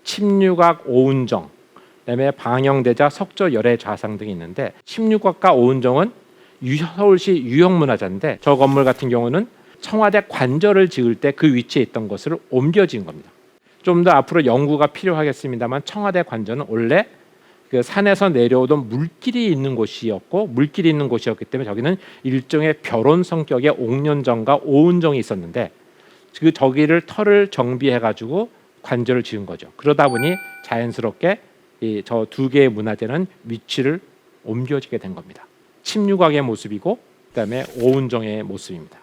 침류각 오은정, 그다음에 방영대자 석조 열애 좌상 등이 있는데, 침류각과 오은정은 서울시 유형문화재인데, 저 건물 같은 경우는 청와대 관저를 지을 때 그 위치에 있던 것을 옮겨 지은 겁니다. 좀 더 앞으로 연구가 필요하겠습니다만 청와대 관저는 원래 그 산에서 내려오던 물길이 있는 곳이었기 때문에 저기는 일종의 벼론 성격의 옥년정과 오은정이 있었는데, 저기를 터를 정비해 가지고 관저를 지은 거죠. 그러다 보니 자연스럽게 저 두 개의 문화재는 위치를 옮겨지게 된 겁니다. 침류각의 모습이고 그다음에 오은정의 모습입니다.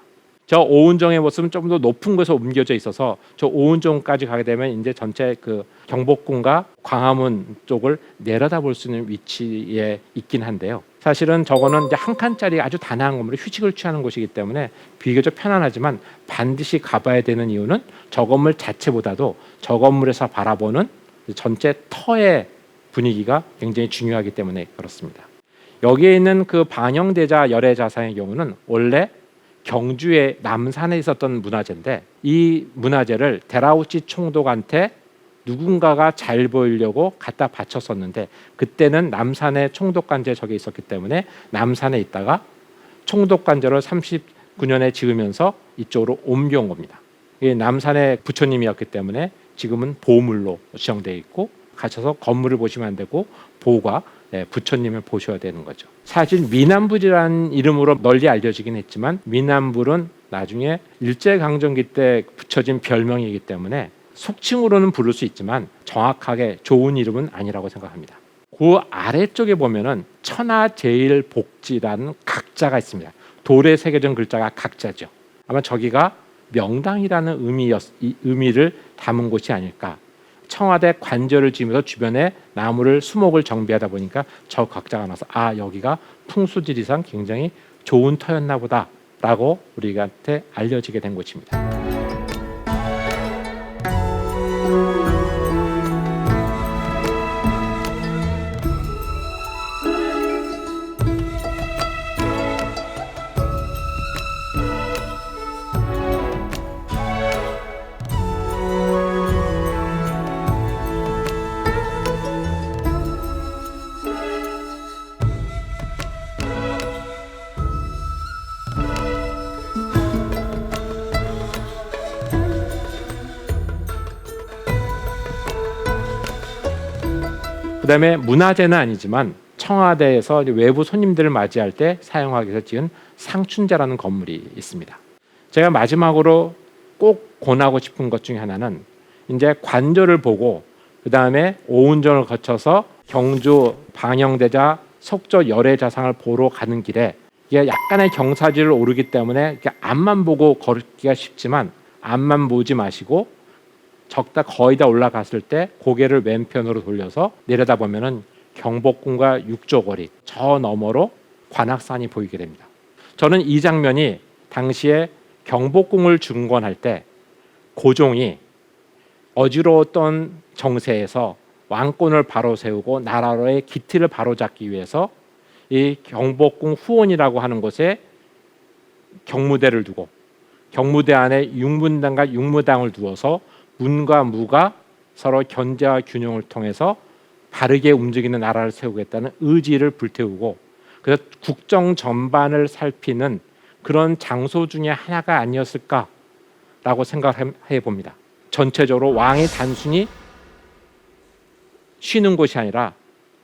저 오은정의 모습은 좀 더 높은 곳에 옮겨져 있어서 저 오은정까지 가게 되면 이제 전체 그 경복궁과 광화문 쪽을 내려다볼 수 있는 위치에 있긴 한데요. 사실은 저거는 이제 한 칸짜리 아주 단아한 건물에 휴식을 취하는 곳이기 때문에 비교적 편안하지만 반드시 가봐야 되는 이유는 저 건물 자체보다도 저 건물에서 바라보는 전체 터의 분위기가 굉장히 중요하기 때문에 그렇습니다. 여기에 있는 그 방영대자 열애자상의 경우는 원래 경주의 남산에 있었던 문화재인데, 이 문화재를 데라우치 총독한테 누군가가 잘 보이려고 갖다 바쳤었는데, 그때는 남산에 총독관제 저게 있었기 때문에 남산에 있다가 총독관제를 39년에 지으면서 이쪽으로 옮겨온 겁니다. 이게 남산의 부처님이었기 때문에 지금은 보물로 지정되어 있고, 가셔서 건물을 보시면 안 되고 보가 부처님을 보셔야 되는 거죠. 사실 미남불이라는 이름으로 널리 알려지긴 했지만 미남불은 나중에 일제강점기 때 붙여진 별명이기 때문에 속칭으로는 부를 수 있지만 정확하게 좋은 이름은 아니라고 생각합니다. 그 아래쪽에 보면은 천하제일복지라는 각자가 있습니다. 돌에 새겨진 글자가 각자죠. 아마 저기가 명당이라는 의미를 담은 곳이 아닐까. 청와대 관저를 지으면서 주변에 나무를 수목을 정비하다 보니까 저 각자가 나서 여기가 풍수지리상 굉장히 좋은 터였나 보다라고 우리한테 알려지게 된 곳입니다. 그다음에 문화재는 아니지만 청와대에서 외부 손님들을 맞이할 때 사용하기 위해서 지은 상춘자라는 건물이 있습니다. 제가 마지막으로 꼭 권하고 싶은 것 중에 하나는 이제 관저를 보고 그다음에 오운정을 거쳐서 경주 방영대자 석조 열애자상을 보러 가는 길에 이게 약간의 경사지를 오르기 때문에 앞만 보고 걸기가 쉽지만 앞만 보지 마시고 적다 거의 다 올라갔을 때 고개를 왼편으로 돌려서 내려다보면은 경복궁과 육조거리 저 너머로 관악산이 보이게 됩니다. 저는 이 장면이 당시에 경복궁을 중건할 때 고종이 어지러웠던 정세에서 왕권을 바로 세우고 나라의 기틀을 바로잡기 위해서 이 경복궁 후원이라고 하는 곳에 경무대를 두고 경무대 안에 육문당과 육무당을 두어서 문과 무가 서로 견제와 균형을 통해서 바르게 움직이는 나라를 세우겠다는 의지를 불태우고, 그래서 국정 전반을 살피는 그런 장소 중에 하나가 아니었을까라고 생각해 봅니다. 전체적으로 왕이 단순히 쉬는 곳이 아니라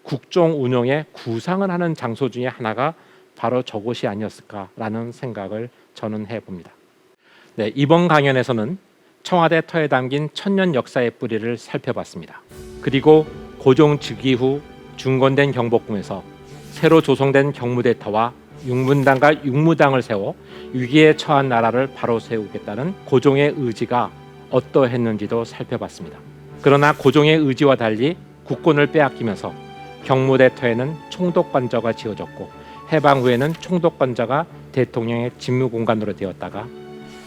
국정 운영에 구상을 하는 장소 중에 하나가 바로 저곳이 아니었을까라는 생각을 저는 해봅니다. 네, 이번 강연에서는 청와대 터에 담긴 천년 역사의 뿌리를 살펴봤습니다. 그리고 고종 즉위 후 중건된 경복궁에서 새로 조성된 경무대터와 육문당과 육무당을 세워 위기에 처한 나라를 바로 세우겠다는 고종의 의지가 어떠했는지도 살펴봤습니다. 그러나 고종의 의지와 달리 국권을 빼앗기면서 경무대 터에는 총독관저가 지어졌고 해방 후에는 총독관저가 대통령의 직무공간으로 되었다가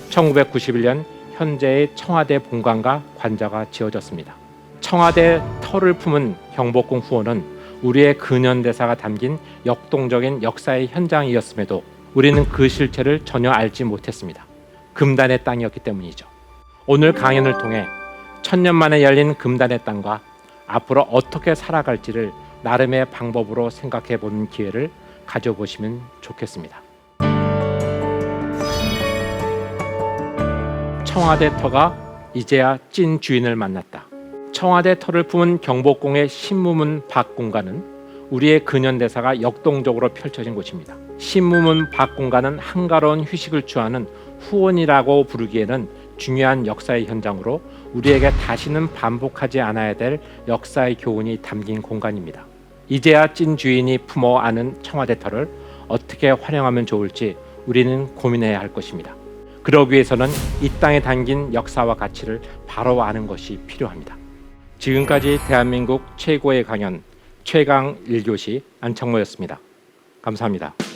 1991년 현재의 청와대 본관과 관저가 지어졌습니다. 청와대 터를 품은 경복궁 후원은 우리의 근현대사가 담긴 역동적인 역사의 현장이었음에도 우리는 그 실체를 전혀 알지 못했습니다. 금단의 땅이었기 때문이죠. 오늘 강연을 통해 1000년 만에 열린 금단의 땅과 앞으로 어떻게 살아갈지를 나름의 방법으로 생각해 보는 기회를 가져보시면 좋겠습니다. 청와대 터가 이제야 찐 주인을 만났다. 청와대 터를 품은 경복궁의 신무문 밖 공간은 우리의 근현대사가 역동적으로 펼쳐진 곳입니다. 신무문 밖 공간은 한가로운 휴식을 취하는 후원이라고 부르기에는 중요한 역사의 현장으로 우리에게 다시는 반복하지 않아야 될 역사의 교훈이 담긴 공간입니다. 이제야 찐 주인이 품어 안은 청와대 터를 어떻게 활용하면 좋을지 우리는 고민해야 할 것입니다. 그러기 위해서는 이 땅에 담긴 역사와 가치를 바로 아는 것이 필요합니다. 지금까지 대한민국 최고의 강연 최강 1교시 안창모였습니다. 감사합니다.